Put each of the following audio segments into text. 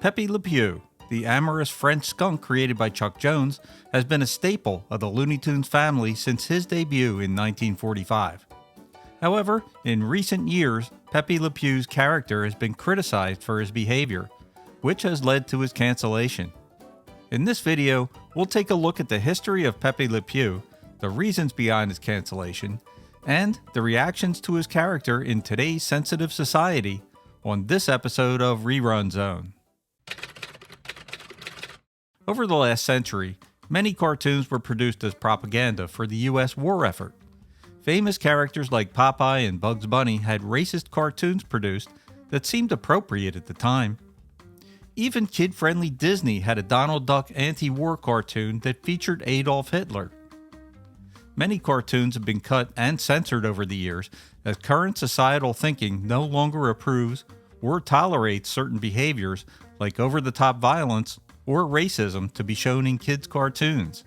Pepe Le Pew, the amorous French skunk created by Chuck Jones, has been a staple of the Looney Tunes family since his debut in 1945. However, in recent years, Pepe Le Pew's character has been criticized for his behavior, which has led to his cancellation. In this video, we'll take a look at the history of Pepe Le Pew, the reasons behind his cancellation, and the reactions to his character in today's sensitive society on this episode of Rerun Zone. Over the last century, many cartoons were produced as propaganda for the U.S. war effort. Famous characters like Popeye and Bugs Bunny had racist cartoons produced that seemed appropriate at the time. Even kid-friendly Disney had a Donald Duck anti-war cartoon that featured Adolf Hitler. Many cartoons have been cut and censored over the years, as current societal thinking no longer approves or tolerates certain behaviors like over-the-top violence or racism to be shown in kids' cartoons.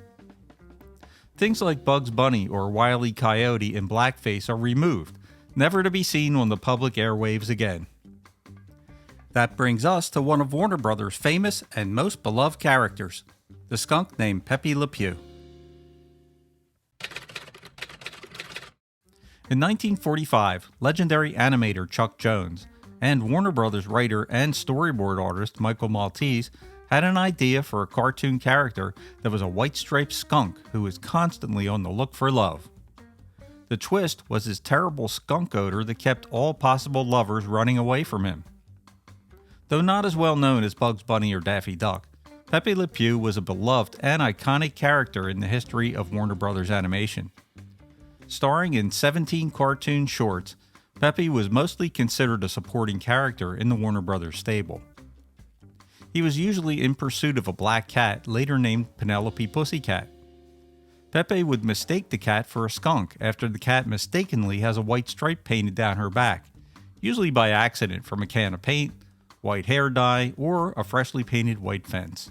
Things like Bugs Bunny or Wile E. Coyote in blackface are removed, never to be seen on the public airwaves again. That brings us to one of Warner Brothers' famous and most beloved characters, the skunk named Pepe Le Pew. In 1945, legendary animator Chuck Jones and Warner Brothers writer and storyboard artist Michael Maltese had an idea for a cartoon character that was a white-striped skunk who was constantly on the look for love. The twist was his terrible skunk odor that kept all possible lovers running away from him. Though not as well known as Bugs Bunny or Daffy Duck, Pepe Le Pew was a beloved and iconic character in the history of Warner Brothers animation. Starring in 17 cartoon shorts, Pepe was mostly considered a supporting character in the Warner Brothers stable. He was usually in pursuit of a black cat, later named Penelope Pussycat. Pepe would mistake the cat for a skunk after the cat mistakenly has a white stripe painted down her back, usually by accident from a can of paint, white hair dye, or a freshly painted white fence.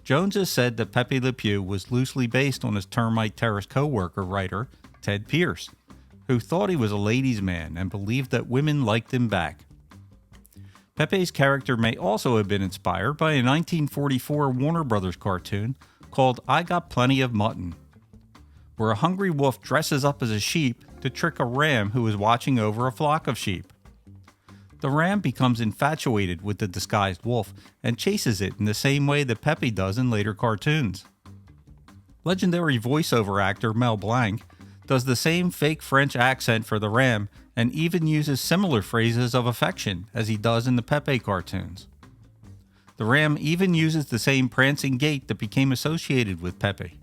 Jones has said that Pepe Le Pew was loosely based on his termite terrace co-worker writer, Ted Pierce, who thought he was a ladies' man and believed that women liked him back. Pepe's character may also have been inspired by a 1944 Warner Brothers cartoon called I Got Plenty of Mutton, where a hungry wolf dresses up as a sheep to trick a ram who is watching over a flock of sheep. The ram becomes infatuated with the disguised wolf and chases it in the same way that Pepe does in later cartoons. Legendary voiceover actor Mel Blanc does the same fake French accent for the ram and even uses similar phrases of affection as he does in the Pepe cartoons. The ram even uses the same prancing gait that became associated with Pepe.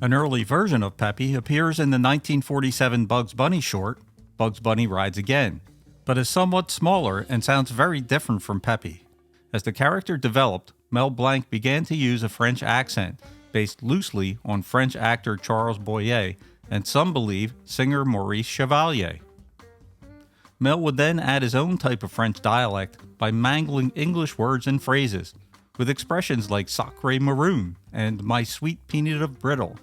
An early version of Pepe appears in the 1947 Bugs Bunny short, Bugs Bunny Rides Again, but is somewhat smaller and sounds very different from Pepe. As the character developed, Mel Blanc began to use a French accent based loosely on French actor Charles Boyer and some believe singer Maurice Chevalier. Mel would then add his own type of French dialect by mangling English words and phrases, with expressions like sacré maroon and my sweet peanut of brittle.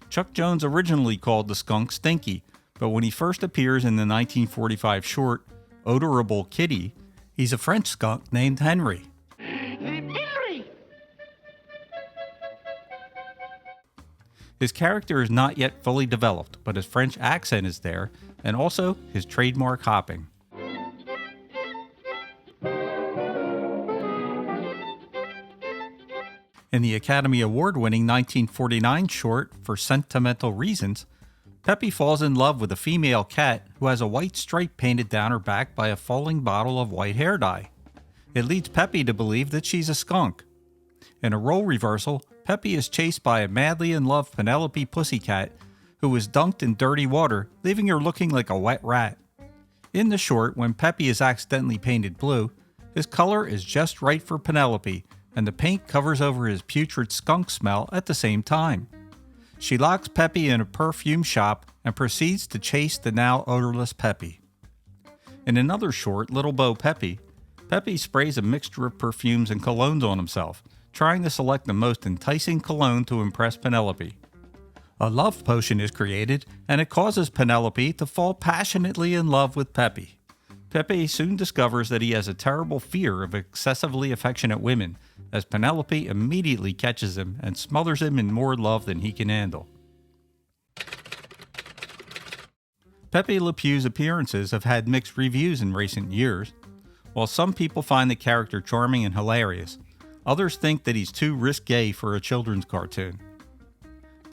Chuck Jones originally called the skunk Stinky, but when he first appears in the 1945 short Odorable Kitty, he's a French skunk named Henry. His character is not yet fully developed, but his French accent is there, and also his trademark hopping. In the Academy Award-winning 1949 short For Sentimental Reasons, Pepe falls in love with a female cat who has a white stripe painted down her back by a falling bottle of white hair dye. It leads Pepe to believe that she's a skunk. In a role reversal, Pepe is chased by a madly in love Penelope Pussycat who is dunked in dirty water, leaving her looking like a wet rat. In the short, when Pepe is accidentally painted blue, his color is just right for Penelope, and the paint covers over his putrid skunk smell at the same time. She locks Pepe in a perfume shop and proceeds to chase the now odorless Pepe. In another short, Little Bo Pepe, Pepe sprays a mixture of perfumes and colognes on himself, trying to select the most enticing cologne to impress Penelope. A love potion is created, and it causes Penelope to fall passionately in love with Pepe. Pepe soon discovers that he has a terrible fear of excessively affectionate women, as Penelope immediately catches him and smothers him in more love than he can handle. Pepe Le Pew's appearances have had mixed reviews in recent years. While some people find the character charming and hilarious, others think that he's too risque for a children's cartoon.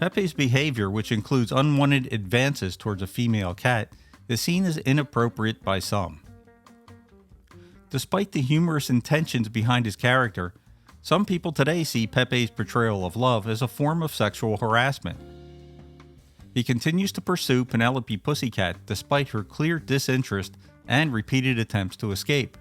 Pepe's behavior, which includes unwanted advances towards a female cat, is seen as inappropriate by some. Despite the humorous intentions behind his character, some people today see Pepe's portrayal of love as a form of sexual harassment. He continues to pursue Penelope Pussycat despite her clear disinterest and repeated attempts to escape.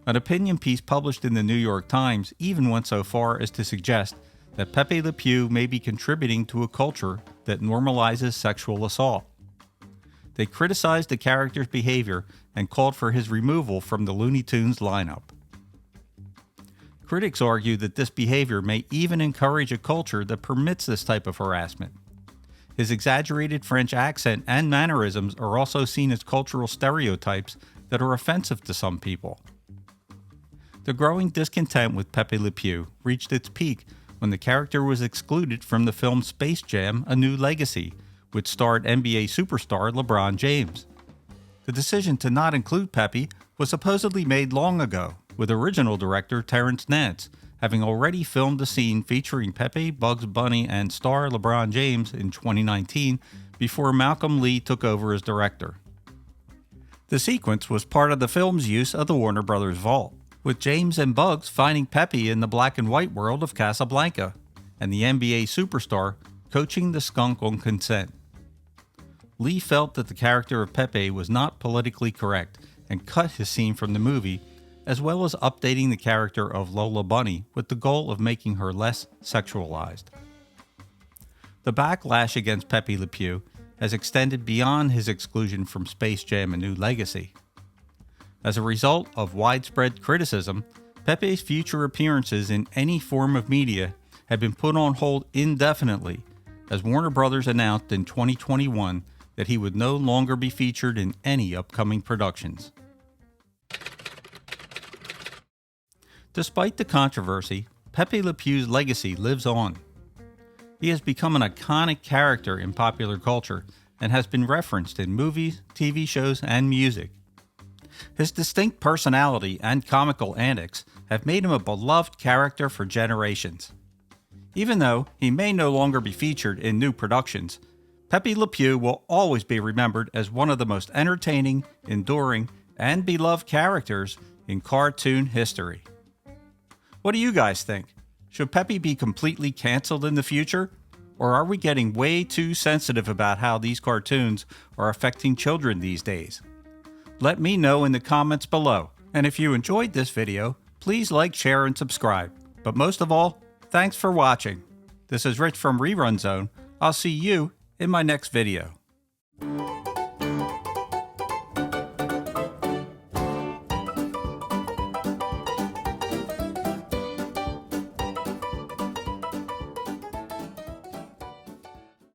An opinion piece published in the New York Times even went so far as to suggest that Pepe Le Pew may be contributing to a culture that normalizes sexual assault. They criticized the character's behavior and called for his removal from the Looney Tunes lineup. Critics argue that this behavior may even encourage a culture that permits this type of harassment. His exaggerated French accent and mannerisms are also seen as cultural stereotypes that are offensive to some people. The growing discontent with Pepe Le Pew reached its peak when the character was excluded from the film Space Jam: A New Legacy, which starred NBA superstar LeBron James. The decision to not include Pepe was supposedly made long ago, with original director Terrence Nance having already filmed a scene featuring Pepe, Bugs Bunny, and star LeBron James in 2019 before Malcolm Lee took over as director. The sequence was part of the film's use of the Warner Brothers vault, with James and Bugs finding Pepe in the black and white world of Casablanca, and the NBA superstar coaching the skunk on consent. Lee felt that the character of Pepe was not politically correct and cut his scene from the movie, as well as updating the character of Lola Bunny with the goal of making her less sexualized. The backlash against Pepe Le Pew has extended beyond his exclusion from Space Jam: A New Legacy. As a result of widespread criticism, Pepe's future appearances in any form of media have been put on hold indefinitely, as Warner Brothers announced in 2021 that he would no longer be featured in any upcoming productions. Despite the controversy, Pepe Le Pew's legacy lives on. He has become an iconic character in popular culture and has been referenced in movies, TV shows, and music. His distinct personality and comical antics have made him a beloved character for generations. Even though he may no longer be featured in new productions, Pepe Le Pew will always be remembered as one of the most entertaining, enduring, and beloved characters in cartoon history. What do you guys think? Should Pepe be completely canceled in the future? Or are we getting way too sensitive about how these cartoons are affecting children these days? Let me know in the comments below. And if you enjoyed this video, please like, share, and subscribe. But most of all, thanks for watching. This is Rich from Rerun Zone. I'll see you in my next video.